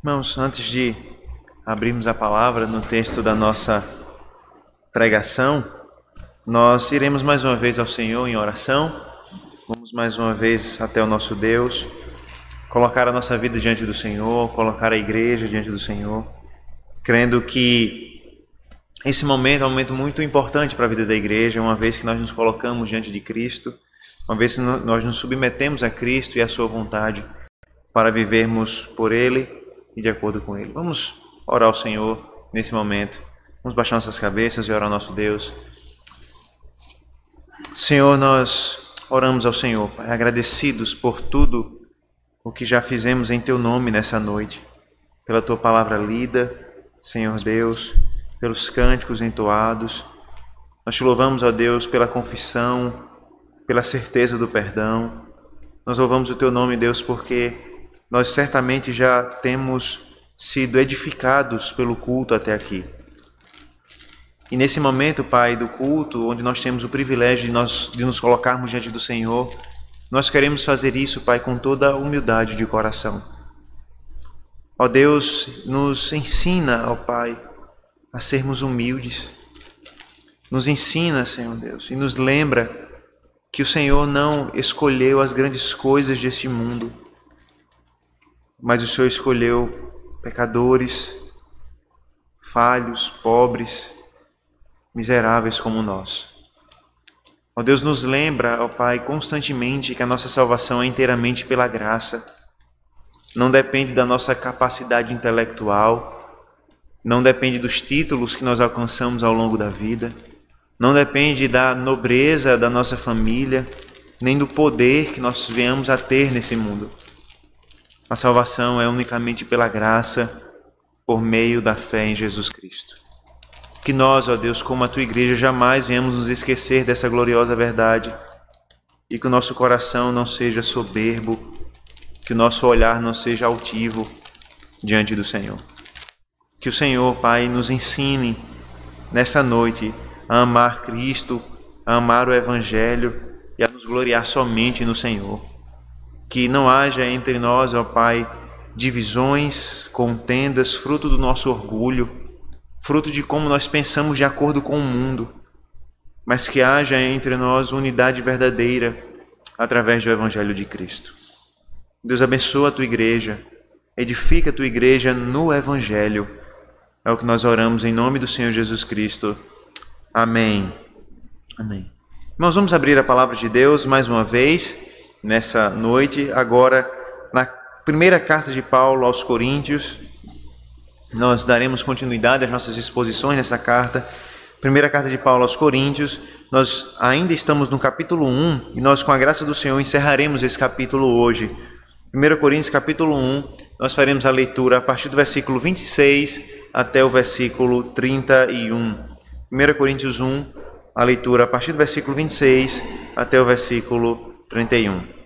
Irmãos, antes de abrirmos a palavra no texto da nossa pregação, nós iremos mais uma vez ao Senhor em oração. Vamos mais uma vez até o nosso Deus, colocar a nossa vida diante do Senhor, colocar a igreja diante do Senhor, crendo que esse momento é um momento muito importante para a vida da igreja, uma vez que nós nos colocamos diante de Cristo, uma vez que nós nos submetemos a Cristo e à sua vontade para vivermos por Ele e de acordo com Ele. Vamos orar ao Senhor nesse momento. Vamos baixar nossas cabeças e orar ao nosso Deus. Senhor, nós oramos ao Senhor, Pai, agradecidos por tudo o que já fizemos em Teu nome nessa noite, pela Tua palavra lida, Senhor Deus, pelos cânticos entoados. Nós Te louvamos, ó Deus, pela confissão, pela certeza do perdão. Nós louvamos o Teu nome, Deus, porque nós certamente já temos sido edificados pelo culto até aqui. E nesse momento, Pai, do culto, onde nós temos o privilégio de nos colocarmos diante do Senhor, nós queremos fazer isso, Pai, com toda a humildade de coração. Ó Deus, nos ensina, ó Pai, a sermos humildes. Nos ensina, Senhor Deus, e nos lembra que o Senhor não escolheu as grandes coisas deste mundo, mas o Senhor escolheu pecadores, falhos, pobres, miseráveis como nós. Ó Deus, nos lembra, ó Pai, constantemente que a nossa salvação é inteiramente pela graça. Não depende da nossa capacidade intelectual, não depende dos títulos que nós alcançamos ao longo da vida, não depende da nobreza da nossa família, nem do poder que nós venhamos a ter nesse mundo. A salvação é unicamente pela graça, por meio da fé em Jesus Cristo. Que nós, ó Deus, como a Tua igreja, jamais venhamos nos esquecer dessa gloriosa verdade e que o nosso coração não seja soberbo, que o nosso olhar não seja altivo diante do Senhor. Que o Senhor, Pai, nos ensine nessa noite a amar Cristo, a amar o Evangelho e a nos gloriar somente no Senhor. Que não haja entre nós, ó Pai, divisões, contendas, fruto do nosso orgulho, fruto de como nós pensamos de acordo com o mundo, mas que haja entre nós unidade verdadeira através do Evangelho de Cristo. Deus abençoa a Tua igreja, edifica a Tua igreja no Evangelho. É o que nós oramos em nome do Senhor Jesus Cristo. Amém. Amém. Nós vamos abrir a palavra de Deus mais uma vez nessa noite, agora na primeira carta de Paulo aos Coríntios. Nós daremos continuidade às nossas exposições nessa carta. Primeira carta de Paulo aos Coríntios. Nós ainda estamos no capítulo 1 e nós, com a graça do Senhor, encerraremos esse capítulo hoje. 1 Coríntios capítulo 1, nós faremos a leitura a partir do versículo 26 até o versículo 31. 1 Coríntios 1, a leitura a partir do versículo 26 até o versículo 31.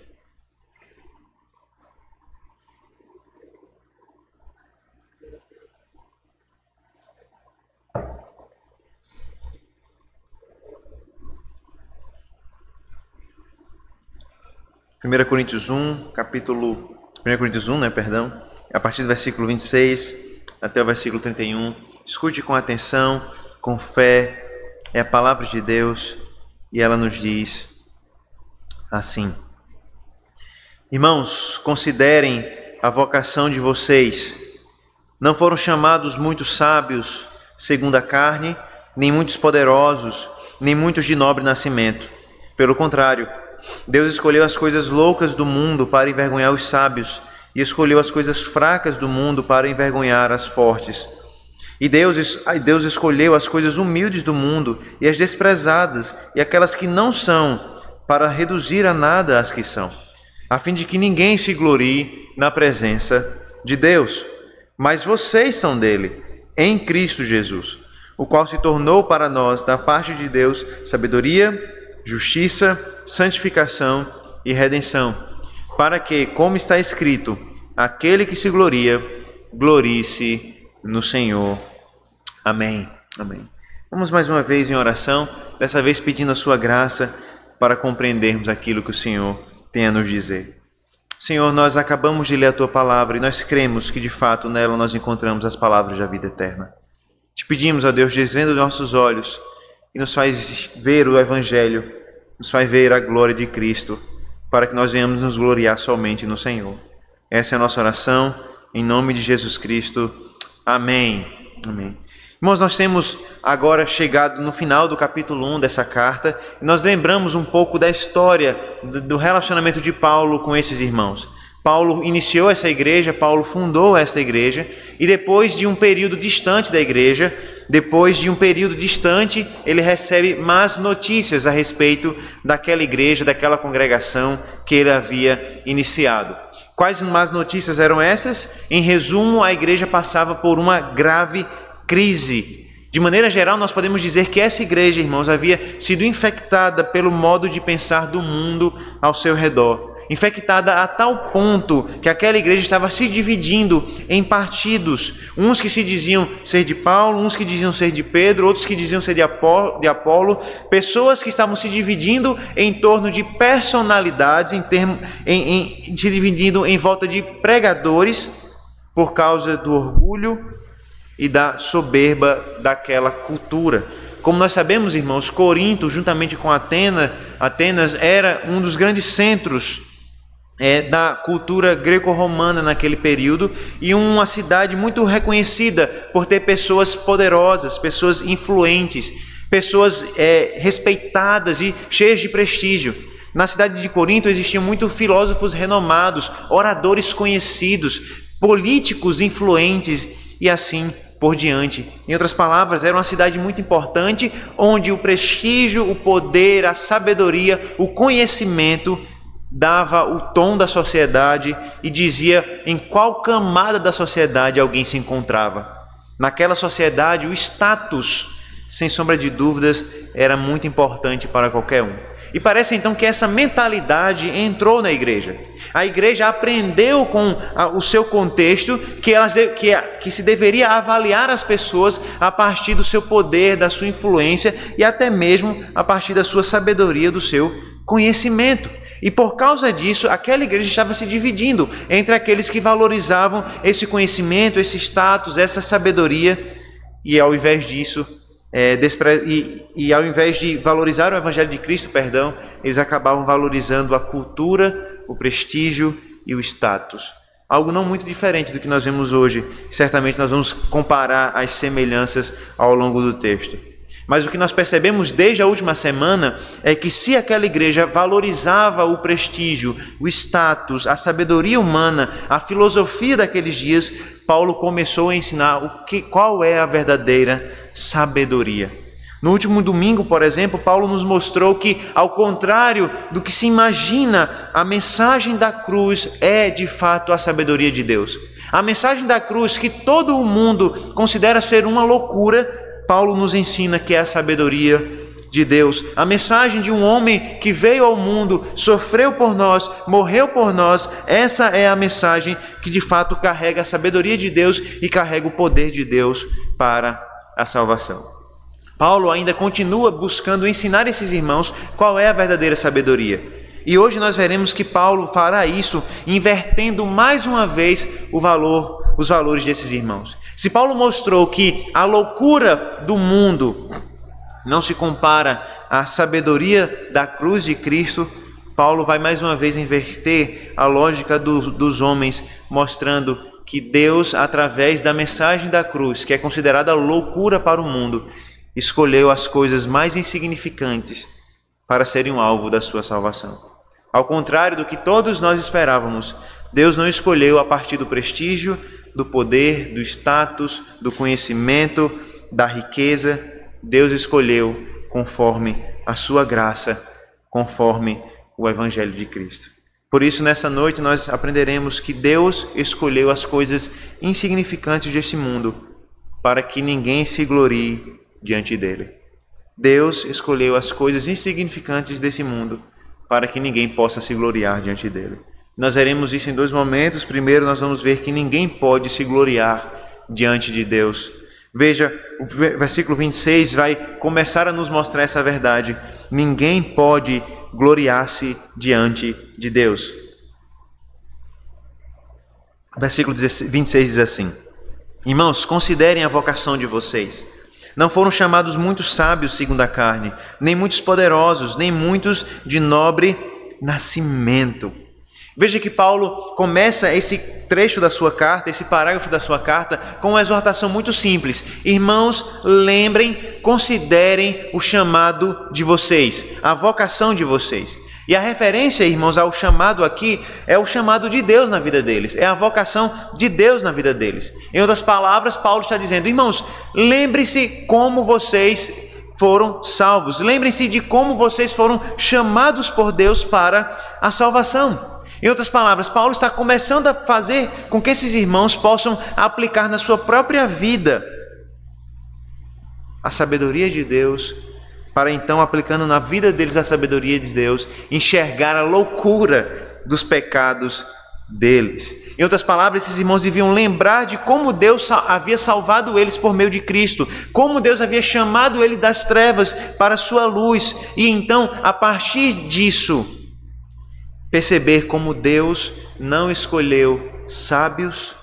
Primeira Coríntios 1, a partir do versículo 26 até o versículo 31. Escute com atenção, com fé, é a palavra de Deus e ela nos diz assim: Irmãos, considerem a vocação de vocês. Não foram chamados muitos sábios segundo a carne, nem muitos poderosos, nem muitos de nobre nascimento. Pelo contrário, Deus escolheu as coisas loucas do mundo para envergonhar os sábios, e escolheu as coisas fracas do mundo para envergonhar as fortes. E Deus escolheu as coisas humildes do mundo e as desprezadas e aquelas que não são, para reduzir a nada as que são, a fim de que ninguém se glorie na presença de Deus. Mas vocês são dele, em Cristo Jesus, o qual se tornou para nós, da parte de Deus, sabedoria, justiça, santificação e redenção, para que, como está escrito, aquele que se gloria, glorie-se no Senhor. Amém. Amém. Vamos mais uma vez em oração, dessa vez pedindo a sua graça para compreendermos aquilo que o Senhor tem a nos dizer. Senhor, nós acabamos de ler a Tua palavra e nós cremos que de fato nela nós encontramos as palavras da vida eterna. Te pedimos, ó Deus, desvenda nossos olhos e nos faz ver o Evangelho, nos faz ver a glória de Cristo, para que nós venhamos nos gloriar somente no Senhor. Essa é a nossa oração, em nome de Jesus Cristo. Amém. Amém. Irmãos, nós temos agora chegado no final do capítulo 1 dessa carta e nós lembramos um pouco da história do relacionamento de Paulo com esses irmãos. Paulo iniciou essa igreja, Paulo fundou essa igreja e depois de um período distante da igreja, ele recebe más notícias a respeito daquela igreja, daquela congregação que ele havia iniciado. Quais más notícias eram essas? Em resumo, a igreja passava por uma grave crise. De maneira geral, nós podemos dizer que essa igreja, irmãos, havia sido infectada pelo modo de pensar do mundo ao seu redor. Infectada a tal ponto que aquela igreja estava se dividindo em partidos. Uns que se diziam ser de Paulo, uns que diziam ser de Pedro, outros que diziam ser de Apolo. Pessoas que estavam se dividindo em torno de personalidades, se dividindo em volta de pregadores por causa do orgulho e da soberba daquela cultura. Como nós sabemos, irmãos, Corinto, juntamente com Atenas era um dos grandes centros da cultura greco-romana naquele período e uma cidade muito reconhecida por ter pessoas poderosas, pessoas influentes, pessoas respeitadas e cheias de prestígio. Na cidade de Corinto existiam muitos filósofos renomados, oradores conhecidos, políticos influentes e assim por diante. Em outras palavras, era uma cidade muito importante, onde o prestígio, o poder, a sabedoria, o conhecimento dava o tom da sociedade e dizia em qual camada da sociedade alguém se encontrava. Naquela sociedade, o status, sem sombra de dúvidas, era muito importante para qualquer um. E parece então que essa mentalidade entrou na igreja. A igreja aprendeu com o seu contexto que se deveria avaliar as pessoas a partir do seu poder, da sua influência e até mesmo a partir da sua sabedoria, do seu conhecimento. E por causa disso, aquela igreja estava se dividindo entre aqueles que valorizavam esse conhecimento, esse status, essa sabedoria, e ao invés disso, ao invés de valorizar o Evangelho de Cristo, eles acabavam valorizando a cultura, o prestígio e o status. Algo não muito diferente do que nós vemos hoje. Certamente nós vamos comparar as semelhanças ao longo do texto. Mas o que nós percebemos desde a última semana é que se aquela igreja valorizava o prestígio, o status, a sabedoria humana, a filosofia daqueles dias, Paulo começou a ensinar qual é a verdadeira sabedoria. No último domingo, por exemplo, Paulo nos mostrou que, ao contrário do que se imagina, a mensagem da cruz é de fato a sabedoria de Deus. A mensagem da cruz, que todo o mundo considera ser uma loucura, Paulo nos ensina que é a sabedoria de Deus. A mensagem de um homem que veio ao mundo, sofreu por nós, morreu por nós, essa é a mensagem que de fato carrega a sabedoria de Deus e carrega o poder de Deus para a salvação. Paulo ainda continua buscando ensinar esses irmãos qual é a verdadeira sabedoria. E hoje nós veremos que Paulo fará isso invertendo mais uma vez os valores desses irmãos. Se Paulo mostrou que a loucura do mundo não se compara à sabedoria da cruz de Cristo, Paulo vai mais uma vez inverter a lógica dos homens, mostrando que Deus, através da mensagem da cruz, que é considerada loucura para o mundo, escolheu as coisas mais insignificantes para serem um alvo da sua salvação. Ao contrário do que todos nós esperávamos, Deus não escolheu a partir do prestígio, do poder, do status, do conhecimento, da riqueza. Deus escolheu conforme a sua graça, conforme o Evangelho de Cristo. Por isso, nessa noite, nós aprenderemos que Deus escolheu as coisas insignificantes deste mundo para que ninguém se glorie diante dele. Deus escolheu as coisas insignificantes desse mundo para que ninguém possa se gloriar diante dele. Nós veremos isso em dois momentos. Primeiro, nós vamos ver que ninguém pode se gloriar diante de Deus. Veja, o versículo 26 vai começar a nos mostrar essa verdade. Ninguém pode gloriar-se diante de Deus. Versículo 26 diz assim: Irmãos, considerem a vocação de vocês. Não foram chamados muitos sábios segundo a carne, nem muitos poderosos, nem muitos de nobre nascimento. Veja que Paulo começa esse trecho da sua carta, esse parágrafo da sua carta, com uma exortação muito simples. Irmãos, lembrem, considerem o chamado de vocês, a vocação de vocês. E a referência, irmãos, ao chamado aqui é o chamado de Deus na vida deles, é a vocação de Deus na vida deles. Em outras palavras, Paulo está dizendo: irmãos, lembrem-se como vocês foram salvos, lembrem-se de como vocês foram chamados por Deus para a salvação. Em outras palavras, Paulo está começando a fazer com que esses irmãos possam aplicar na sua própria vida a sabedoria de Deus, para então, aplicando na vida deles a sabedoria de Deus, enxergar a loucura dos pecados deles. Em outras palavras, esses irmãos deviam lembrar de como Deus havia salvado eles por meio de Cristo, como Deus havia chamado eles das trevas para a sua luz, e então, a partir disso, perceber como Deus não escolheu sábios,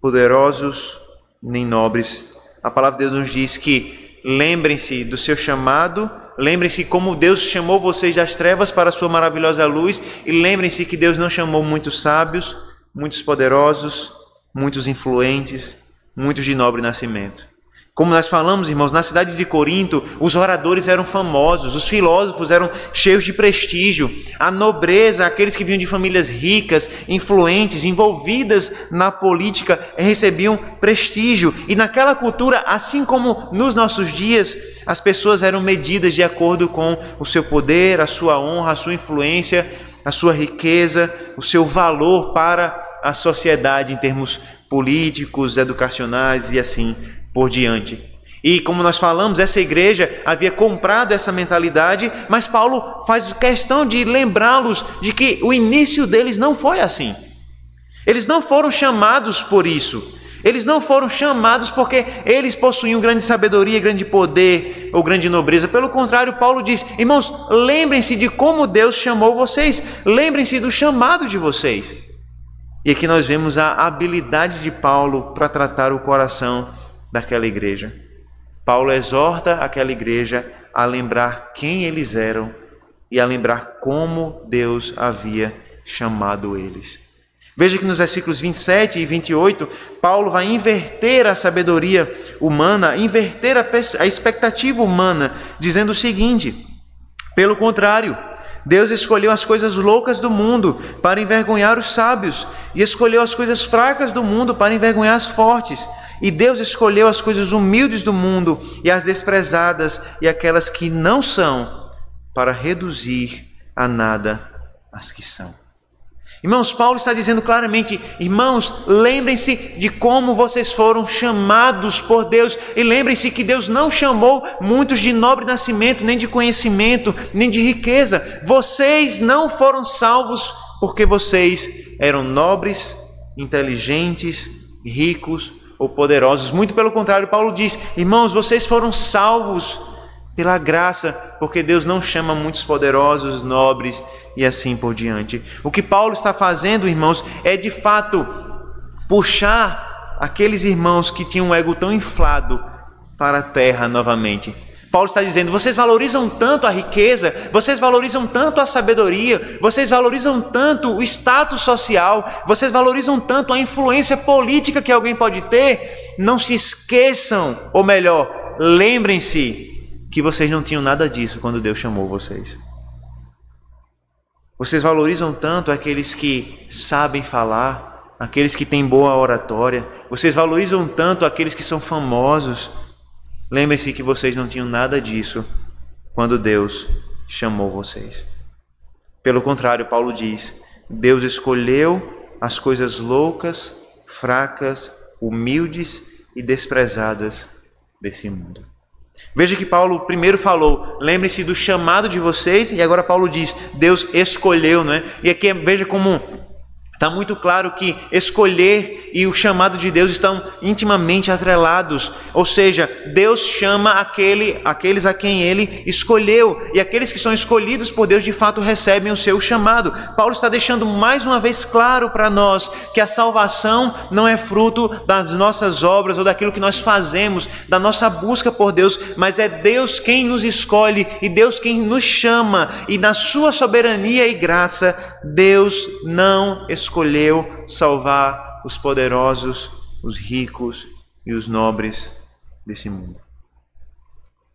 poderosos, nem nobres. A palavra de Deus nos diz que lembrem-se do seu chamado, lembrem-se como Deus chamou vocês das trevas para a sua maravilhosa luz, e lembrem-se que Deus não chamou muitos sábios, muitos poderosos, muitos influentes, muitos de nobre nascimento. Como nós falamos, irmãos, na cidade de Corinto, os oradores eram famosos, os filósofos eram cheios de prestígio, a nobreza, aqueles que vinham de famílias ricas, influentes, envolvidas na política, recebiam prestígio. E naquela cultura, assim como nos nossos dias, as pessoas eram medidas de acordo com o seu poder, a sua honra, a sua influência, a sua riqueza, o seu valor para a sociedade em termos políticos, educacionais e assim por diante. E como nós falamos, essa igreja havia comprado essa mentalidade, mas Paulo faz questão de lembrá-los de que o início deles não foi assim. Eles não foram chamados por isso. Eles não foram chamados porque eles possuíam grande sabedoria, grande poder ou grande nobreza. Pelo contrário, Paulo diz: irmãos, lembrem-se de como Deus chamou vocês. Lembrem-se do chamado de vocês. E aqui nós vemos a habilidade de Paulo para tratar o coração daquela igreja. Paulo exorta aquela igreja a lembrar quem eles eram e a lembrar como Deus havia chamado eles. Veja que nos versículos 27 e 28, Paulo vai inverter a sabedoria humana, inverter a expectativa humana, dizendo o seguinte: pelo contrário, Deus escolheu as coisas loucas do mundo para envergonhar os sábios, e escolheu as coisas fracas do mundo para envergonhar as fortes. E Deus escolheu as coisas humildes do mundo e as desprezadas e aquelas que não são, para reduzir a nada as que são. Irmãos, Paulo está dizendo claramente: irmãos, lembrem-se de como vocês foram chamados por Deus, e lembrem-se que Deus não chamou muitos de nobre nascimento, nem de conhecimento, nem de riqueza. Vocês não foram salvos porque vocês eram nobres, inteligentes, ricos ou poderosos. Muito pelo contrário, Paulo diz: irmãos, vocês foram salvos pela graça, porque Deus não chama muitos poderosos, nobres e assim por diante. O que Paulo está fazendo, irmãos, é de fato puxar aqueles irmãos que tinham um ego tão inflado para a terra novamente. Paulo está dizendo: vocês valorizam tanto a riqueza, vocês valorizam tanto a sabedoria, vocês valorizam tanto o status social, vocês valorizam tanto a influência política que alguém pode ter. Não se esqueçam, ou melhor, lembrem-se que vocês não tinham nada disso quando Deus chamou vocês. Vocês valorizam tanto aqueles que sabem falar, aqueles que têm boa oratória, vocês valorizam tanto aqueles que são famosos. Lembrem-se que vocês não tinham nada disso quando Deus chamou vocês. Pelo contrário, Paulo diz: Deus escolheu as coisas loucas, fracas, humildes e desprezadas desse mundo. Veja que Paulo primeiro falou: lembre-se do chamado de vocês, e agora Paulo diz: Deus escolheu, não é? E aqui veja como está muito claro que escolher e o chamado de Deus estão intimamente atrelados. Ou seja, Deus chama aqueles a quem Ele escolheu. E aqueles que são escolhidos por Deus, de fato, recebem o seu chamado. Paulo está deixando mais uma vez claro para nós que a salvação não é fruto das nossas obras ou daquilo que nós fazemos, da nossa busca por Deus, mas é Deus quem nos escolhe e Deus quem nos chama. E na sua soberania e graça, Deus não escolheu salvar os poderosos, os ricos e os nobres desse mundo.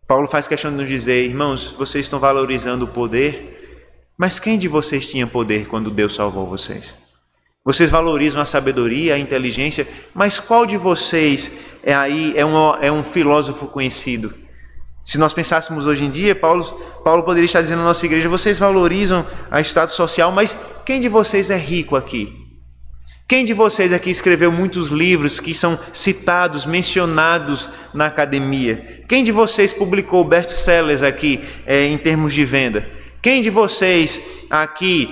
Paulo faz questão de nos dizer: irmãos, vocês estão valorizando o poder, mas quem de vocês tinha poder quando Deus salvou vocês? Vocês valorizam a sabedoria, a inteligência, mas qual de vocês é um filósofo conhecido? Se nós pensássemos hoje em dia, Paulo poderia estar dizendo na nossa igreja: vocês valorizam a status social, mas quem de vocês é rico aqui? Quem de vocês aqui escreveu muitos livros que são citados, mencionados na academia? Quem de vocês publicou best-sellers aqui em termos de venda? Quem de vocês aqui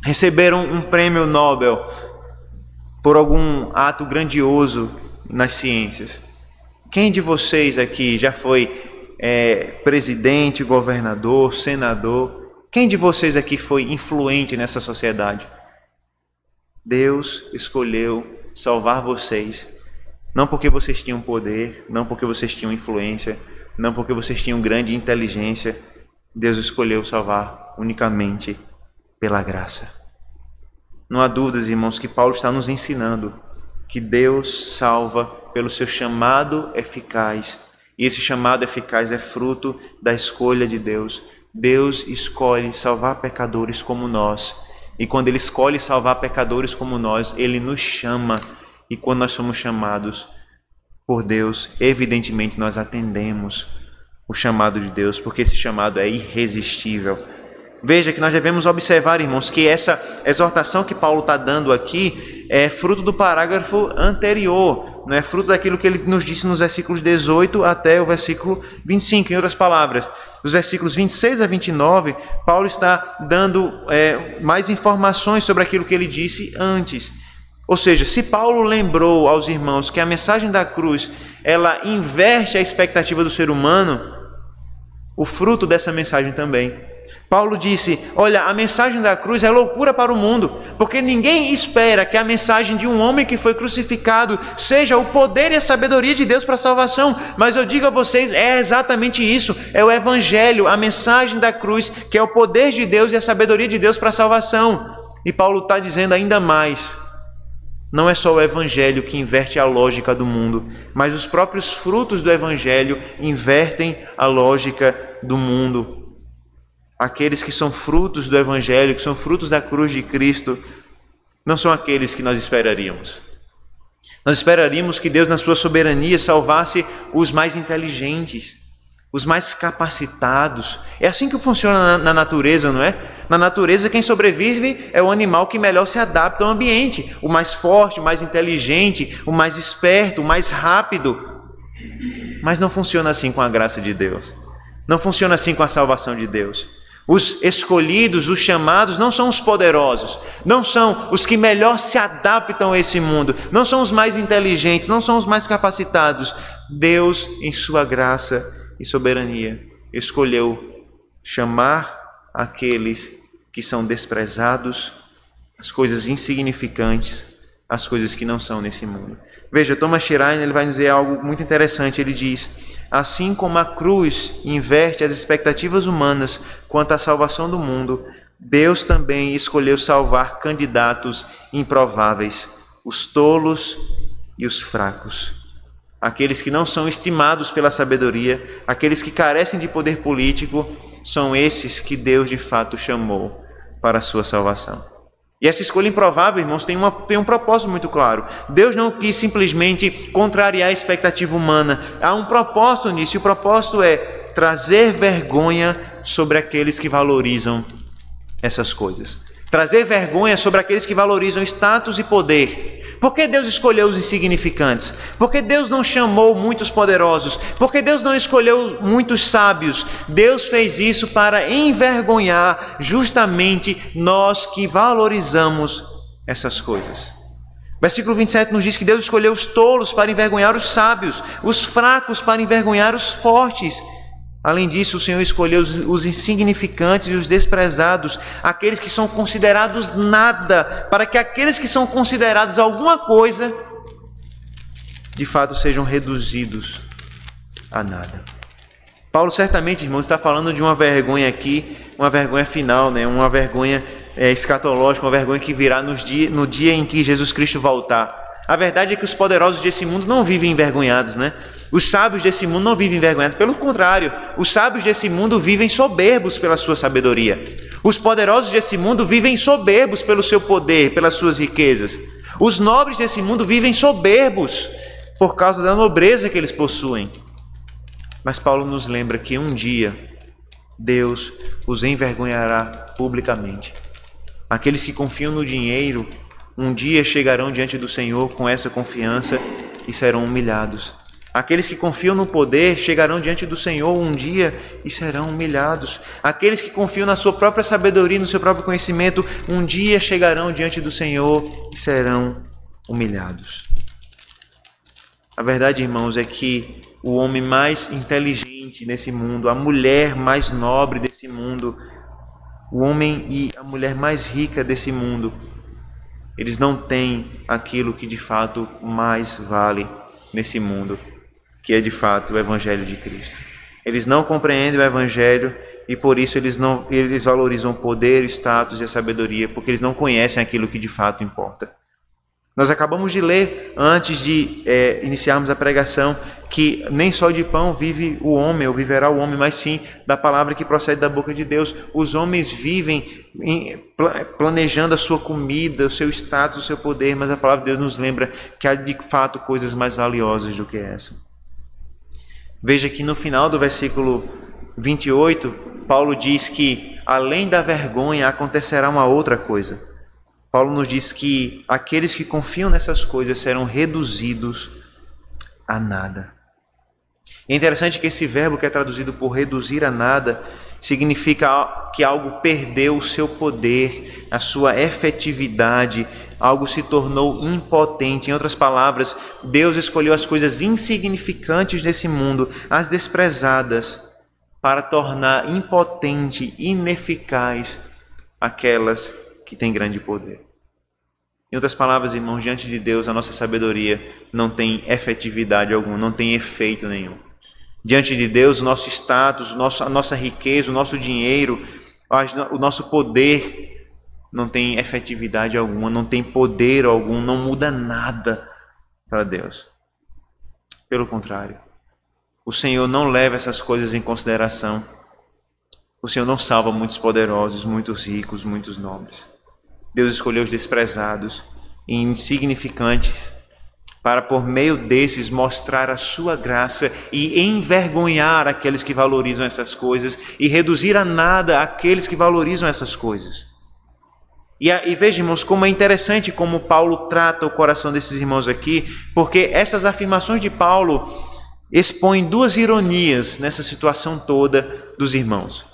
receberam um prêmio Nobel por algum ato grandioso nas ciências? Quem de vocês aqui já foi presidente, governador, senador? Quem de vocês aqui foi influente nessa sociedade? Deus escolheu salvar vocês, não porque vocês tinham poder, não porque vocês tinham influência, não porque vocês tinham grande inteligência. Deus escolheu salvar unicamente pela graça. Não há dúvidas, irmãos, que Paulo está nos ensinando que Deus salva pelo seu chamado eficaz. E esse chamado eficaz é fruto da escolha de Deus. Deus escolhe salvar pecadores como nós. E quando Ele escolhe salvar pecadores como nós, Ele nos chama. E quando nós somos chamados por Deus, evidentemente nós atendemos o chamado de Deus, porque esse chamado é irresistível. Veja que nós devemos observar, irmãos, que essa exortação que Paulo está dando aqui é fruto do parágrafo anterior, não é fruto daquilo que ele nos disse nos versículos 18 até o versículo 25. Em outras palavras, dos versículos 26 a 29, Paulo está dando mais informações sobre aquilo que ele disse antes. Ou seja, se Paulo lembrou aos irmãos que a mensagem da cruz, ela inverte a expectativa do ser humano, o fruto dessa mensagem também. Paulo disse: olha, a mensagem da cruz é loucura para o mundo, porque ninguém espera que a mensagem de um homem que foi crucificado seja o poder e a sabedoria de Deus para a salvação. Mas eu digo a vocês, é exatamente isso, é o Evangelho, a mensagem da cruz, que é o poder de Deus e a sabedoria de Deus para a salvação. E Paulo está dizendo ainda mais: não é só o Evangelho que inverte a lógica do mundo, mas os próprios frutos do Evangelho invertem a lógica do mundo. Aqueles que são frutos do Evangelho, que são frutos da cruz de Cristo, não são aqueles que nós esperaríamos. Nós esperaríamos que Deus, na sua soberania, salvasse os mais inteligentes, os mais capacitados. É assim que funciona na natureza, não é? Na natureza, quem sobrevive é o animal que melhor se adapta ao ambiente. O mais forte, o mais inteligente, o mais esperto, o mais rápido. Mas não funciona assim com a graça de Deus. Não funciona assim com a salvação de Deus. Os escolhidos, os chamados, não são os poderosos, não são os que melhor se adaptam a esse mundo, não são os mais inteligentes, não são os mais capacitados. Deus, em sua graça e soberania, escolheu chamar aqueles que são desprezados, as coisas insignificantes, as coisas que não são nesse mundo. Veja, Thomas Schreiner, ele vai dizer algo muito interessante. Ele diz: assim como a cruz inverte as expectativas humanas quanto à salvação do mundo, Deus também escolheu salvar candidatos improváveis, os tolos e os fracos, aqueles que não são estimados pela sabedoria, aqueles que carecem de poder político. São esses que Deus de fato chamou para a sua salvação. E essa escolha improvável, irmãos, tem um propósito muito claro. Deus não quis simplesmente contrariar a expectativa humana. Há um propósito nisso, e o propósito é trazer vergonha sobre aqueles que valorizam essas coisas. Trazer vergonha sobre aqueles que valorizam status e poder. Por que Deus escolheu os insignificantes? Por que Deus não chamou muitos poderosos? Por que Deus não escolheu muitos sábios? Deus fez isso para envergonhar justamente nós que valorizamos essas coisas. Versículo 27 nos diz que Deus escolheu os tolos para envergonhar os sábios, os fracos para envergonhar os fortes. Além disso, o Senhor escolheu os insignificantes e os desprezados, aqueles que são considerados nada, para que aqueles que são considerados alguma coisa, de fato sejam reduzidos a nada. Paulo certamente, irmãos, está falando de uma vergonha aqui, uma vergonha final, né? Uma vergonha escatológica, uma vergonha que virá no dia em que Jesus Cristo voltar. A verdade é que os poderosos desse mundo não vivem envergonhados, né? Os sábios desse mundo não vivem envergonhados. Pelo contrário, os sábios desse mundo vivem soberbos pela sua sabedoria. Os poderosos desse mundo vivem soberbos pelo seu poder, pelas suas riquezas. Os nobres desse mundo vivem soberbos por causa da nobreza que eles possuem. Mas Paulo nos lembra que um dia Deus os envergonhará publicamente. Aqueles que confiam no dinheiro, um dia chegarão diante do Senhor com essa confiança e serão humilhados. Aqueles que confiam no poder chegarão diante do Senhor um dia e serão humilhados. Aqueles que confiam na sua própria sabedoria, no seu próprio conhecimento, um dia chegarão diante do Senhor e serão humilhados. A verdade, irmãos, é que o homem mais inteligente nesse mundo, a mulher mais nobre desse mundo, o homem e a mulher mais rica desse mundo, eles não têm aquilo que de fato mais vale nesse mundo, que é de fato o Evangelho de Cristo. Eles não compreendem o Evangelho e por isso eles valorizam o poder, o status e a sabedoria, porque eles não conhecem aquilo que de fato importa. Nós acabamos de ler, antes de iniciarmos a pregação, que nem só de pão vive o homem, ou viverá o homem, mas sim da palavra que procede da boca de Deus. Os homens vivem planejando a sua comida, o seu status, o seu poder, mas a palavra de Deus nos lembra que há de fato coisas mais valiosas do que essa. Veja que no final do versículo 28, Paulo diz que além da vergonha acontecerá uma outra coisa. Paulo nos diz que aqueles que confiam nessas coisas serão reduzidos a nada. É interessante que esse verbo que é traduzido por reduzir a nada significa que algo perdeu o seu poder, a sua efetividade, algo se tornou impotente. Em outras palavras, Deus escolheu as coisas insignificantes desse mundo, as desprezadas, para tornar impotente, ineficaz aquelas que têm grande poder. Em outras palavras, irmãos, diante de Deus, a nossa sabedoria não tem efetividade alguma, não tem efeito nenhum. Diante de Deus, o nosso status, a nossa riqueza, o nosso dinheiro, o nosso poder não tem efetividade alguma, não tem poder algum, não muda nada para Deus. Pelo contrário, o Senhor não leva essas coisas em consideração. O Senhor não salva muitos poderosos, muitos ricos, muitos nobres. Deus escolheu os desprezados e insignificantes para, por meio desses, mostrar a sua graça e envergonhar aqueles que valorizam essas coisas e reduzir a nada aqueles que valorizam essas coisas. E veja, irmãos, como é interessante como Paulo trata o coração desses irmãos aqui, porque essas afirmações de Paulo expõem duas ironias nessa situação toda dos irmãos.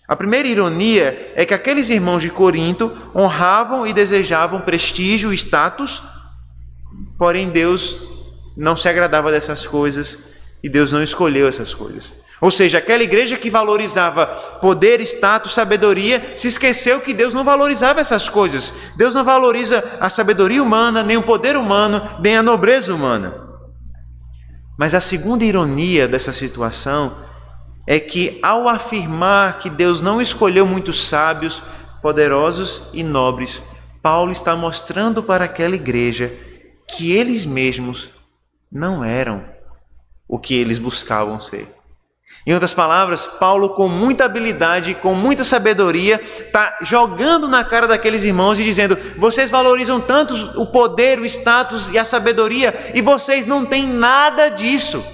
A primeira ironia é que aqueles irmãos de Corinto honravam e desejavam prestígio e status, porém Deus não se agradava dessas coisas e Deus não escolheu essas coisas. Ou seja, aquela igreja que valorizava poder, status, sabedoria, se esqueceu que Deus não valorizava essas coisas. Deus não valoriza a sabedoria humana, nem o poder humano, nem a nobreza humana. Mas a segunda ironia dessa situação é que, ao afirmar que Deus não escolheu muitos sábios, poderosos e nobres, Paulo está mostrando para aquela igreja que eles mesmos não eram o que eles buscavam ser. Em outras palavras, Paulo, com muita habilidade, com muita sabedoria, está jogando na cara daqueles irmãos e dizendo: vocês valorizam tanto o poder, o status e a sabedoria, e vocês não têm nada disso.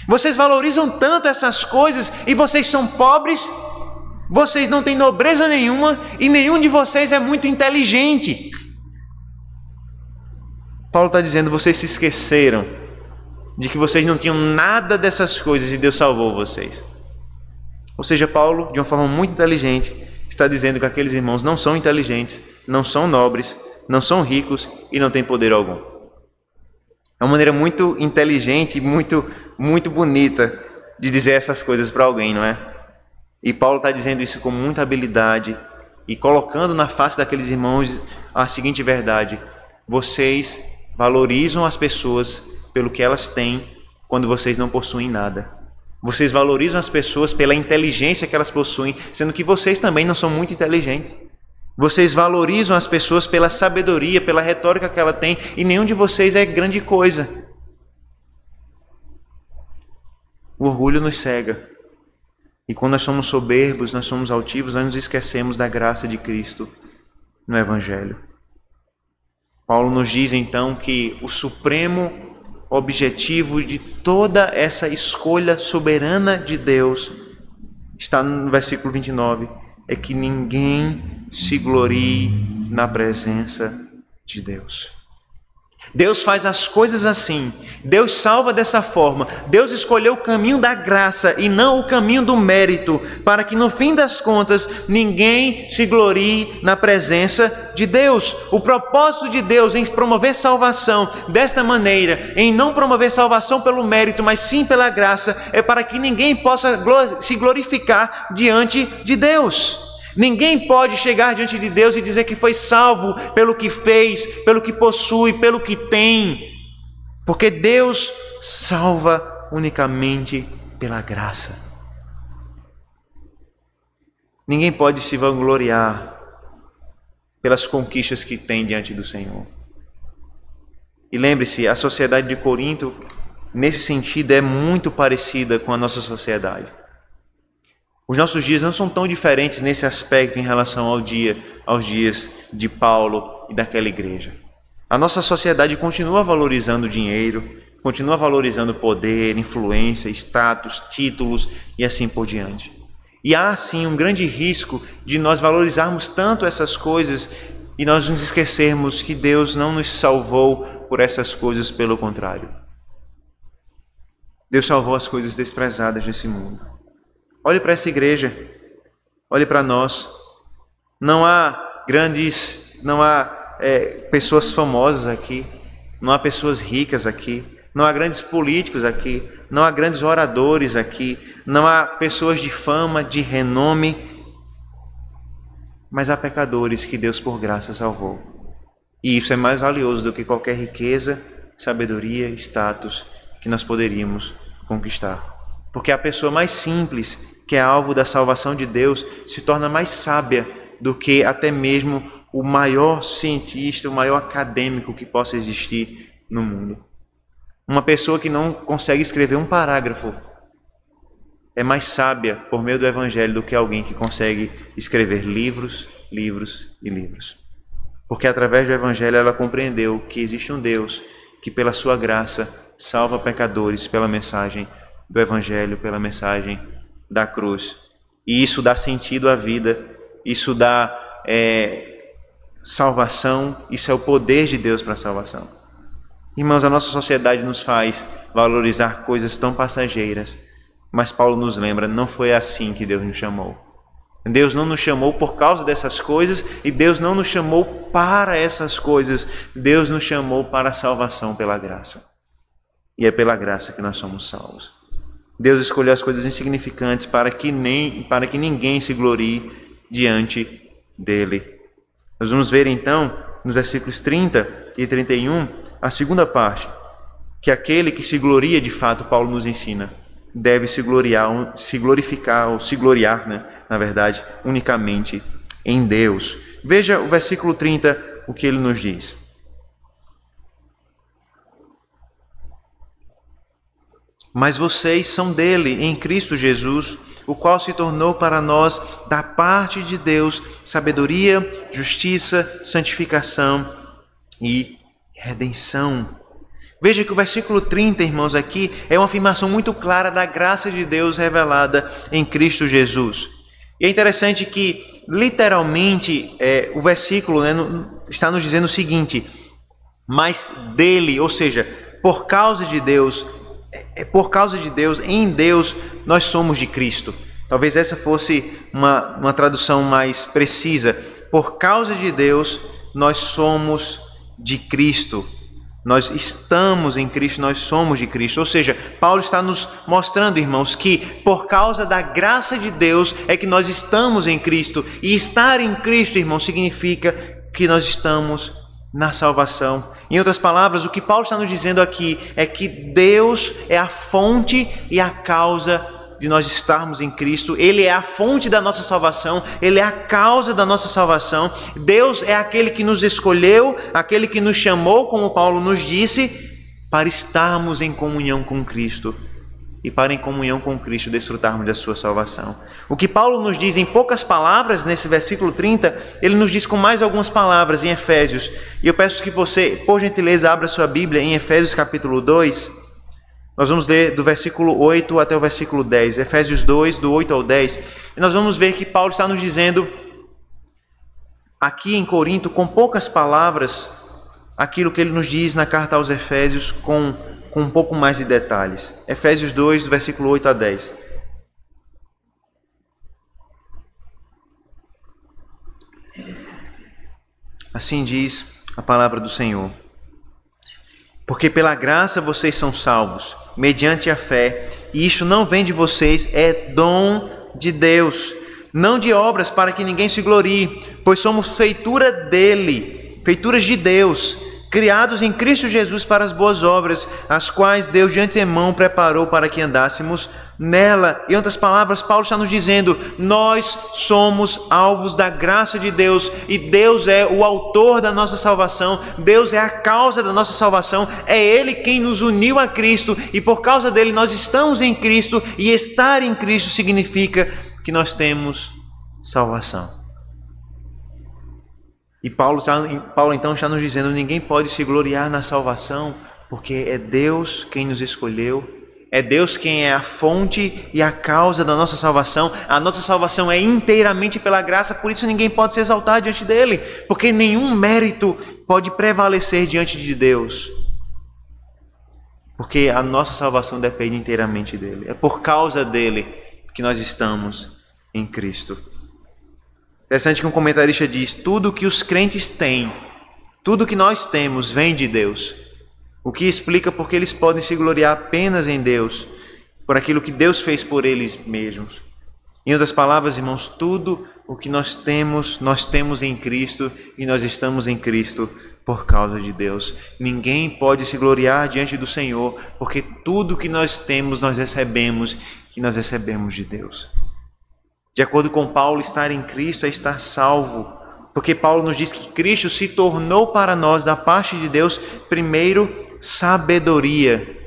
Vocês valorizam tanto essas coisas e vocês são pobres, vocês não têm nobreza nenhuma e nenhum de vocês é muito inteligente. Paulo está dizendo: vocês se esqueceram de que vocês não tinham nada dessas coisas e Deus salvou vocês. Ou seja, Paulo, de uma forma muito inteligente, está dizendo que aqueles irmãos não são inteligentes, não são nobres, não são ricos e não têm poder algum. É uma maneira muito inteligente e muito bonita de dizer essas coisas para alguém, não é? E Paulo está dizendo isso com muita habilidade e colocando na face daqueles irmãos a seguinte verdade: vocês valorizam as pessoas pelo que elas têm quando vocês não possuem nada. Vocês valorizam as pessoas pela inteligência que elas possuem, sendo que vocês também não são muito inteligentes. Vocês valorizam as pessoas pela sabedoria, pela retórica que ela tem, e nenhum de vocês é grande coisa. O orgulho nos cega. E quando nós somos soberbos, nós somos altivos, nós nos esquecemos da graça de Cristo no Evangelho. Paulo nos diz então que o supremo objetivo de toda essa escolha soberana de Deus está no versículo 29, é que ninguém se glorie na presença de Deus. Deus faz as coisas assim, Deus salva dessa forma, Deus escolheu o caminho da graça e não o caminho do mérito, para que no fim das contas ninguém se glorie na presença de Deus. O propósito de Deus em promover salvação desta maneira, em não promover salvação pelo mérito, mas sim pela graça, é para que ninguém possa se glorificar diante de Deus. Ninguém pode chegar diante de Deus e dizer que foi salvo pelo que fez, pelo que possui, pelo que tem. Porque Deus salva unicamente pela graça. Ninguém pode se vangloriar pelas conquistas que tem diante do Senhor. E lembre-se, a sociedade de Corinto, nesse sentido, é muito parecida com a nossa sociedade. Os nossos dias não são tão diferentes nesse aspecto em relação aos dias de Paulo e daquela igreja. A nossa sociedade continua valorizando dinheiro, continua valorizando poder, influência, status, títulos e assim por diante. E há, sim, um grande risco de nós valorizarmos tanto essas coisas e nós nos esquecermos que Deus não nos salvou por essas coisas, pelo contrário. Deus salvou as coisas desprezadas desse mundo. Olhe para essa igreja, olhe para nós. Não há pessoas famosas aqui, não há pessoas ricas aqui, não há grandes políticos aqui, não há grandes oradores aqui, não há pessoas de fama, de renome, mas há pecadores que Deus por graça salvou. E isso é mais valioso do que qualquer riqueza, sabedoria, status que nós poderíamos conquistar. Porque a pessoa mais simples, que é alvo da salvação de Deus, se torna mais sábia do que até mesmo o maior cientista, o maior acadêmico que possa existir no mundo. Uma pessoa que não consegue escrever um parágrafo é mais sábia por meio do Evangelho do que alguém que consegue escrever livros, livros e livros. Porque através do Evangelho ela compreendeu que existe um Deus que pela sua graça salva pecadores pela mensagem do Evangelho, pela mensagem da cruz. E isso dá sentido à vida, isso dá salvação, isso é o poder de Deus para a salvação. Irmãos, a nossa sociedade nos faz valorizar coisas tão passageiras, mas Paulo nos lembra, não foi assim que Deus nos chamou. Deus não nos chamou por causa dessas coisas e Deus não nos chamou para essas coisas. Deus nos chamou para a salvação pela graça. E é pela graça que nós somos salvos. Deus escolheu as coisas insignificantes para que ninguém se glorie diante dele. Nós vamos ver então, nos versículos 30 e 31, a segunda parte, que aquele que se gloria de fato, Paulo nos ensina, deve se gloriar, na verdade, unicamente em Deus. Veja o versículo 30, o que ele nos diz. Mas vocês são dele, em Cristo Jesus, o qual se tornou para nós, da parte de Deus, sabedoria, justiça, santificação e redenção. Veja que o versículo 30, irmãos, aqui é uma afirmação muito clara da graça de Deus revelada em Cristo Jesus. E é interessante que, literalmente, o versículo está nos dizendo o seguinte: mas dele, ou seja, por causa de Deus, em Deus, nós somos de Cristo. Talvez essa fosse uma tradução mais precisa. Por causa de Deus, nós somos de Cristo. Nós estamos em Cristo, nós somos de Cristo. Ou seja, Paulo está nos mostrando, irmãos, que por causa da graça de Deus é que nós estamos em Cristo. E estar em Cristo, irmãos, significa que nós estamos na salvação. Em outras palavras, o que Paulo está nos dizendo aqui é que Deus é a fonte e a causa de nós estarmos em Cristo. Ele é a fonte da nossa salvação, Ele é a causa da nossa salvação. Deus é aquele que nos escolheu, aquele que nos chamou, como Paulo nos disse, para estarmos em comunhão com Cristo e para em comunhão com Cristo desfrutarmos da sua salvação. O que Paulo nos diz em poucas palavras, nesse versículo 30, ele nos diz com mais algumas palavras em Efésios. E eu peço que você, por gentileza, abra sua Bíblia em Efésios capítulo 2. Nós vamos ler do versículo 8 até o versículo 10, Efésios 2, do 8 ao 10. E nós vamos ver que Paulo está nos dizendo, aqui em Corinto, com poucas palavras, aquilo que ele nos diz na carta aos Efésios, com um pouco mais de detalhes. Efésios 2, do versículo 8 a 10. Assim diz a palavra do Senhor. Porque pela graça vocês são salvos, mediante a fé, e isto não vem de vocês, é dom de Deus, não de obras para que ninguém se glorie, pois somos feitura dele, feituras de Deus, criados em Cristo Jesus para as boas obras, as quais Deus de antemão preparou para que andássemos nela. Em outras palavras, Paulo está nos dizendo, nós somos alvos da graça de Deus, e Deus é o autor da nossa salvação, Deus é a causa da nossa salvação, é Ele quem nos uniu a Cristo, e por causa dele nós estamos em Cristo, e estar em Cristo significa que nós temos salvação. E Paulo então está nos dizendo, ninguém pode se gloriar na salvação, porque é Deus quem nos escolheu, é Deus quem é a fonte e a causa da nossa salvação. A nossa salvação é inteiramente pela graça, por isso ninguém pode se exaltar diante dele, porque nenhum mérito pode prevalecer diante de Deus, porque a nossa salvação depende inteiramente dele. É por causa dele que nós estamos em Cristo. Interessante que um comentarista diz, tudo que os crentes têm, tudo que nós temos vem de Deus. O que explica porque eles podem se gloriar apenas em Deus, por aquilo que Deus fez por eles mesmos. Em outras palavras, irmãos, tudo o que nós temos em Cristo, e nós estamos em Cristo por causa de Deus. Ninguém pode se gloriar diante do Senhor, porque tudo que nós temos, nós recebemos, e nós recebemos de Deus. De acordo com Paulo, estar em Cristo é estar salvo, porque Paulo nos diz que Cristo se tornou para nós, da parte de Deus, primeiro, sabedoria.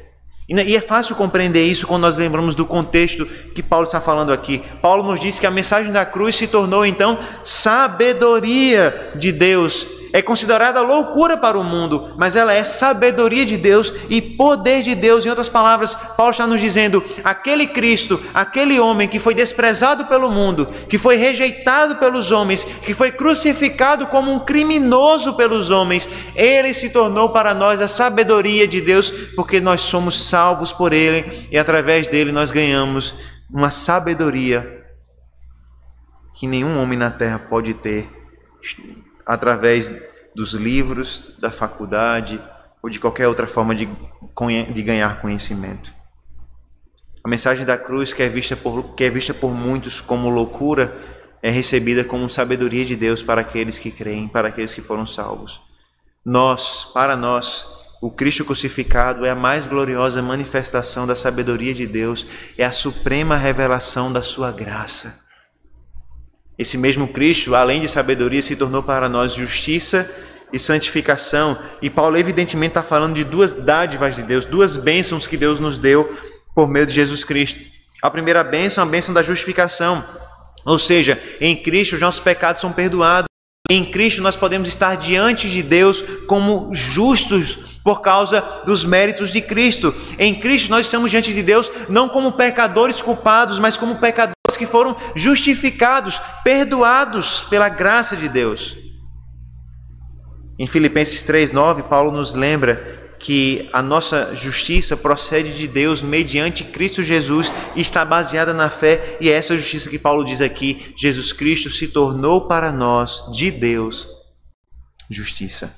E é fácil compreender isso quando nós lembramos do contexto que Paulo está falando aqui. Paulo nos diz que a mensagem da cruz se tornou, então, sabedoria de Deus. É considerada loucura para o mundo, mas ela é sabedoria de Deus e poder de Deus. Em outras palavras, Paulo está nos dizendo, aquele Cristo, aquele homem que foi desprezado pelo mundo, que foi rejeitado pelos homens, que foi crucificado como um criminoso pelos homens, ele se tornou para nós a sabedoria de Deus, porque nós somos salvos por ele, e através dele nós ganhamos uma sabedoria que nenhum homem na terra pode ter, através dos livros, da faculdade ou de qualquer outra forma de ganhar conhecimento. A mensagem da cruz, que é vista por muitos como loucura, é recebida como sabedoria de Deus para aqueles que creem, para aqueles que foram salvos. Para nós, o Cristo crucificado é a mais gloriosa manifestação da sabedoria de Deus, é a suprema revelação da sua graça. Esse mesmo Cristo, além de sabedoria, se tornou para nós justiça e santificação. E Paulo evidentemente está falando de duas dádivas de Deus, duas bênçãos que Deus nos deu por meio de Jesus Cristo. A primeira bênção é a bênção da justificação. Ou seja, em Cristo os nossos pecados são perdoados. Em Cristo nós podemos estar diante de Deus como justos por causa dos méritos de Cristo. Em Cristo nós estamos diante de Deus não como pecadores culpados, mas como pecadores que foram justificados, perdoados pela graça de Deus. Em Filipenses 3:9, Paulo nos lembra que a nossa justiça procede de Deus mediante Cristo Jesus e está baseada na fé, e é essa justiça que Paulo diz aqui, Jesus Cristo se tornou para nós, de Deus, justiça.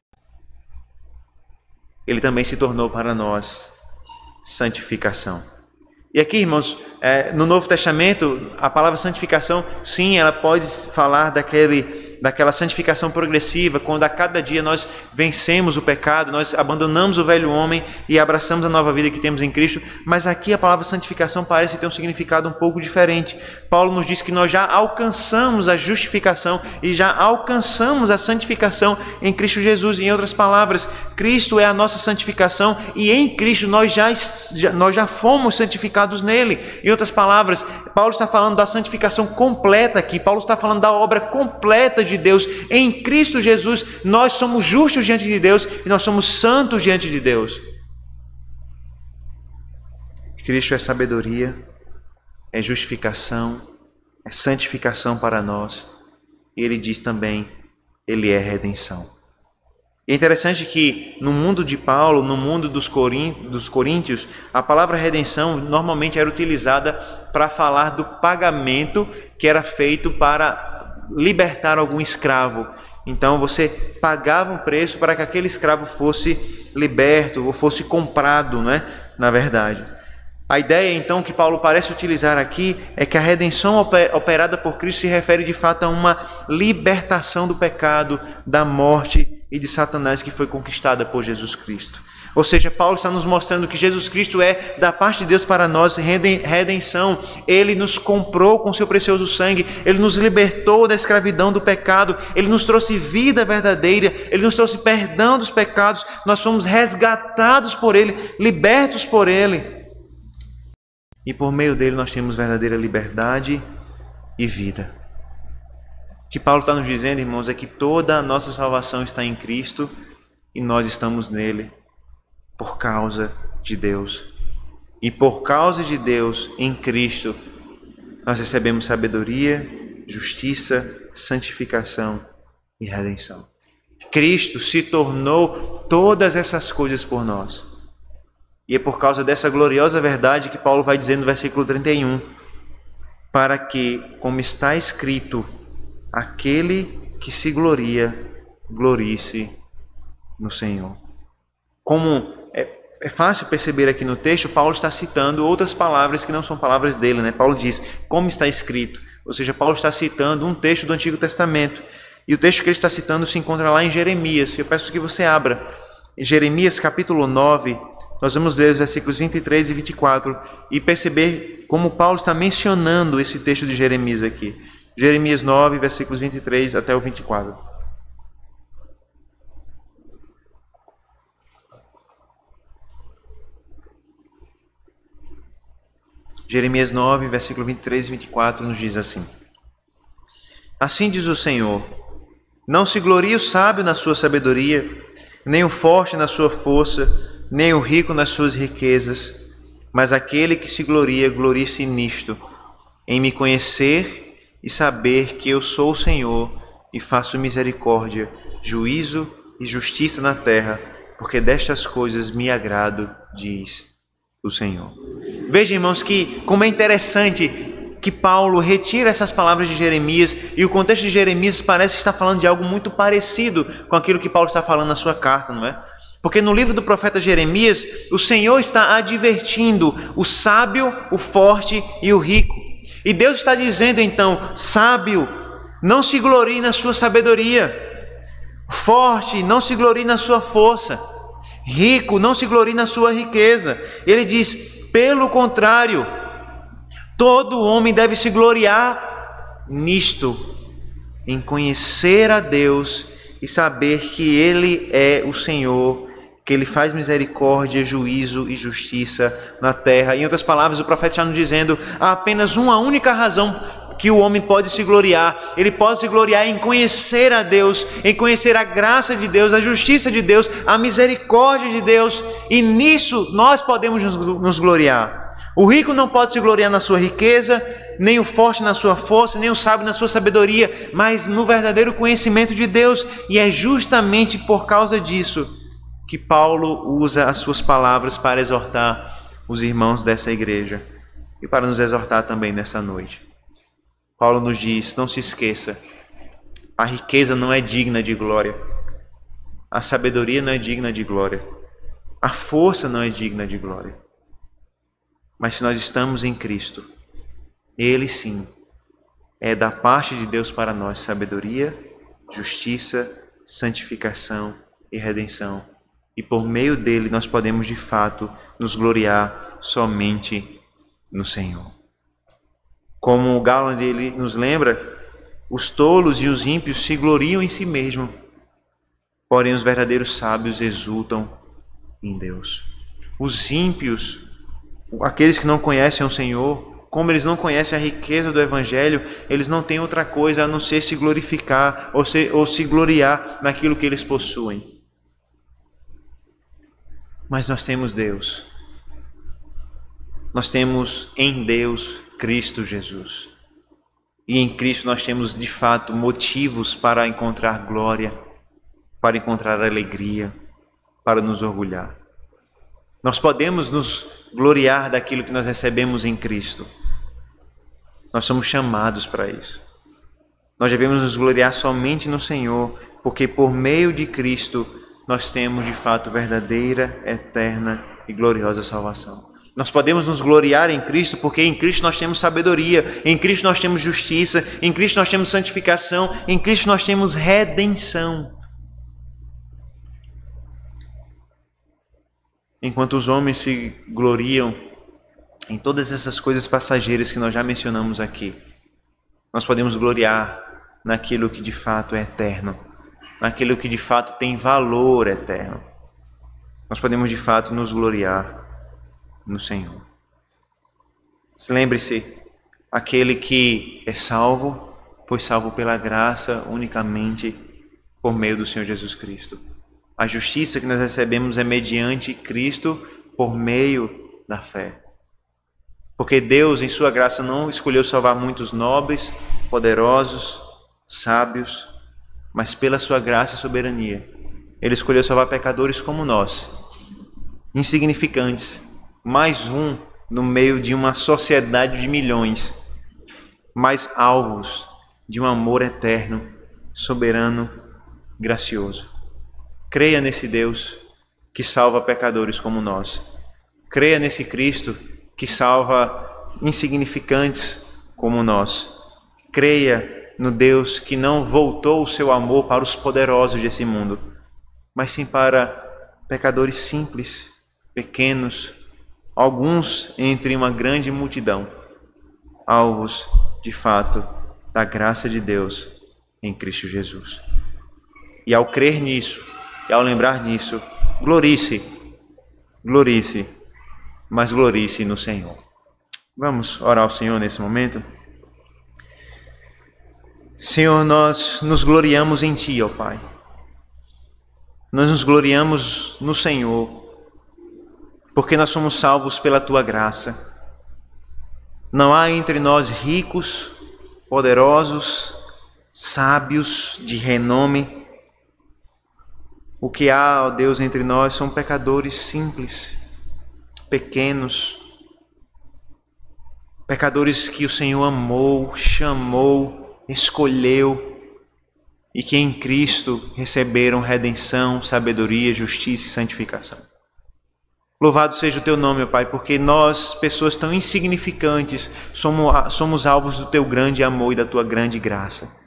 Ele também se tornou para nós santificação. E aqui, irmãos, no Novo Testamento, a palavra santificação, sim, ela pode falar daquela santificação progressiva, quando a cada dia nós vencemos o pecado, nós abandonamos o velho homem e abraçamos a nova vida que temos em Cristo. Mas aqui a palavra santificação parece ter um significado um pouco diferente. Paulo nos diz que nós já alcançamos a justificação e já alcançamos a santificação em Cristo Jesus. Em outras palavras, Cristo é a nossa santificação e em Cristo nós já fomos santificados nele. Em outras palavras, Paulo está falando da santificação completa aqui. Paulo está falando da obra completa de Deus. Em Cristo Jesus, nós somos justos diante de Deus e nós somos santos diante de Deus. Cristo é sabedoria, é justificação, é santificação para nós. E ele diz também, ele é redenção. E é interessante que no mundo de Paulo, no mundo dos coríntios, a palavra redenção normalmente era utilizada para falar do pagamento que era feito para libertar algum escravo. Então você pagava um preço para que aquele escravo fosse liberto ou fosse comprado, né? Na verdade. A ideia então que Paulo parece utilizar aqui é que a redenção operada por Cristo se refere de fato a uma libertação do pecado, da morte e de Satanás que foi conquistada por Jesus Cristo. Ou seja, Paulo está nos mostrando que Jesus Cristo é, da parte de Deus para nós, redenção. Ele nos comprou com seu precioso sangue, ele nos libertou da escravidão do pecado, ele nos trouxe vida verdadeira, ele nos trouxe perdão dos pecados, nós fomos resgatados por ele, libertos por ele. E por meio dele nós temos verdadeira liberdade e vida. O que Paulo está nos dizendo, irmãos, é que toda a nossa salvação está em Cristo e nós estamos nele por causa de Deus. E por causa de Deus, em Cristo, nós recebemos sabedoria, justiça, santificação e redenção. Cristo se tornou todas essas coisas por nós. E é por causa dessa gloriosa verdade que Paulo vai dizer no versículo 31, para que, como está escrito, aquele que se gloria, glorie-se no Senhor. Como é fácil perceber aqui no texto, Paulo está citando outras palavras que não são palavras dele, né? Paulo diz, como está escrito. Ou seja, Paulo está citando um texto do Antigo Testamento. E o texto que ele está citando se encontra lá em Jeremias. Eu peço que você abra. Em Jeremias capítulo 9, nós vamos ler os versículos 23 e 24 e perceber como Paulo está mencionando esse texto de Jeremias aqui. Jeremias 9, versículos 23 até o 24. Jeremias 9, versículo 23 e 24 nos diz assim: Assim diz o Senhor, não se glorie o sábio na sua sabedoria, nem o forte na sua força, nem o rico nas suas riquezas, mas aquele que se gloria, glorie-se nisto, em me conhecer e saber que eu sou o Senhor e faço misericórdia, juízo e justiça na terra, porque destas coisas me agrado, diz o Senhor. Veja, irmãos, que como é interessante que Paulo retira essas palavras de Jeremias e o contexto de Jeremias parece estar falando de algo muito parecido com aquilo que Paulo está falando na sua carta, não é? Porque no livro do profeta Jeremias, o Senhor está advertindo o sábio, o forte e o rico. E Deus está dizendo então, sábio, não se glorie na sua sabedoria. Forte, não se glorie na sua força. Rico, não se glorie na sua riqueza. Ele diz, pelo contrário, todo homem deve se gloriar nisto, em conhecer a Deus e saber que Ele é o Senhor, que Ele faz misericórdia, juízo e justiça na terra. Em outras palavras, o profeta está nos dizendo, há apenas uma única razão que o homem pode se gloriar. Ele pode se gloriar em conhecer a Deus, em conhecer a graça de Deus, a justiça de Deus, a misericórdia de Deus. E nisso nós podemos nos gloriar. O rico não pode se gloriar na sua riqueza, nem o forte na sua força, nem o sábio na sua sabedoria, mas no verdadeiro conhecimento de Deus. E é justamente por causa disso que Paulo usa as suas palavras para exortar os irmãos dessa igreja e para nos exortar também nessa noite. Paulo nos diz, não se esqueça, a riqueza não é digna de glória. A sabedoria não é digna de glória. A força não é digna de glória. Mas se nós estamos em Cristo, Ele sim é da parte de Deus para nós sabedoria, justiça, santificação e redenção. E por meio dele nós podemos de fato nos gloriar somente no Senhor. Como o Garland ele nos lembra, os tolos e os ímpios se gloriam em si mesmos, porém os verdadeiros sábios exultam em Deus. Os ímpios, aqueles que não conhecem o Senhor, como eles não conhecem a riqueza do Evangelho, eles não têm outra coisa a não ser se glorificar ou se gloriar naquilo que eles possuem. Mas nós temos Deus. Nós temos em Deus Cristo Jesus. E em Cristo nós temos de fato motivos para encontrar glória, para encontrar alegria, para nos orgulhar. Nós podemos nos gloriar daquilo que nós recebemos em Cristo. Nós somos chamados para isso. Nós devemos nos gloriar somente no Senhor, porque por meio de Cristo nós temos de fato verdadeira, eterna e gloriosa salvação. Nós podemos nos gloriar em Cristo, porque em Cristo nós temos sabedoria, em Cristo nós temos justiça, em Cristo nós temos santificação, em Cristo nós temos redenção. Enquanto os homens se gloriam em todas essas coisas passageiras que nós já mencionamos aqui, nós podemos gloriar naquilo que de fato é eterno, naquilo que de fato tem valor eterno. Nós podemos de fato nos gloriar no Senhor. Lembre-se, aquele que é salvo, foi salvo pela graça unicamente por meio do Senhor Jesus Cristo. A justiça que nós recebemos é mediante Cristo por meio da fé. Porque Deus, em sua graça, não escolheu salvar muitos nobres, poderosos, sábios, mas pela sua graça e soberania, Ele escolheu salvar pecadores como nós, insignificantes, mais um no meio de uma sociedade de milhões, mas alvos de um amor eterno, soberano, gracioso. Creia nesse Deus que salva pecadores como nós. Creia nesse Cristo que salva insignificantes como nós. Creia no Deus que não voltou o seu amor para os poderosos desse mundo, mas sim para pecadores simples, pequenos, alguns entre uma grande multidão, alvos, de fato, da graça de Deus em Cristo Jesus. E ao crer nisso, e ao lembrar disso, glorie-se, mas glorie-se no Senhor. Vamos orar ao Senhor nesse momento? Senhor, nós nos gloriamos em Ti, ó Pai. Nós nos gloriamos no Senhor, porque nós somos salvos pela Tua graça. Não há entre nós ricos, poderosos, sábios, de renome. O que há, ó Deus, entre nós são pecadores simples, pequenos, pecadores que o Senhor amou, chamou, escolheu e que em Cristo receberam redenção, sabedoria, justiça e santificação. Louvado seja o Teu nome, ó Pai, porque nós, pessoas tão insignificantes, somos alvos do Teu grande amor e da Tua grande graça.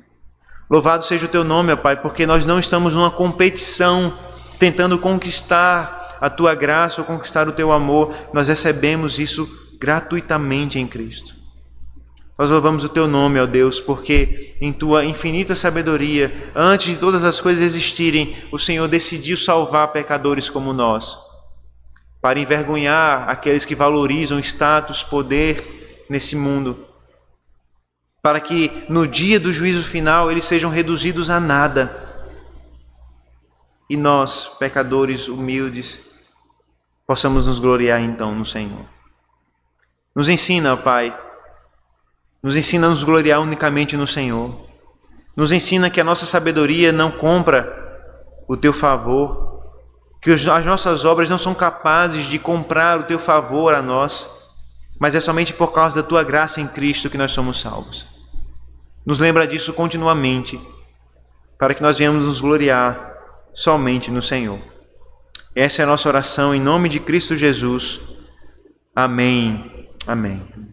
Louvado seja o Teu nome, ó Pai, porque nós não estamos numa competição tentando conquistar a Tua graça ou conquistar o Teu amor. Nós recebemos isso gratuitamente em Cristo. Nós louvamos o Teu nome, ó Deus, porque em Tua infinita sabedoria, antes de todas as coisas existirem, o Senhor decidiu salvar pecadores como nós, para envergonhar aqueles que valorizam status, poder nesse mundo, para que no dia do juízo final eles sejam reduzidos a nada. E nós, pecadores humildes, possamos nos gloriar então no Senhor. Nos ensina, ó Pai, nos ensina a nos gloriar unicamente no Senhor. Nos ensina que a nossa sabedoria não compra o Teu favor, que as nossas obras não são capazes de comprar o Teu favor a nós, mas é somente por causa da Tua graça em Cristo que nós somos salvos. Nos lembra disso continuamente, para que nós venhamos nos gloriar somente no Senhor. Essa é a nossa oração em nome de Cristo Jesus. Amém. Amém.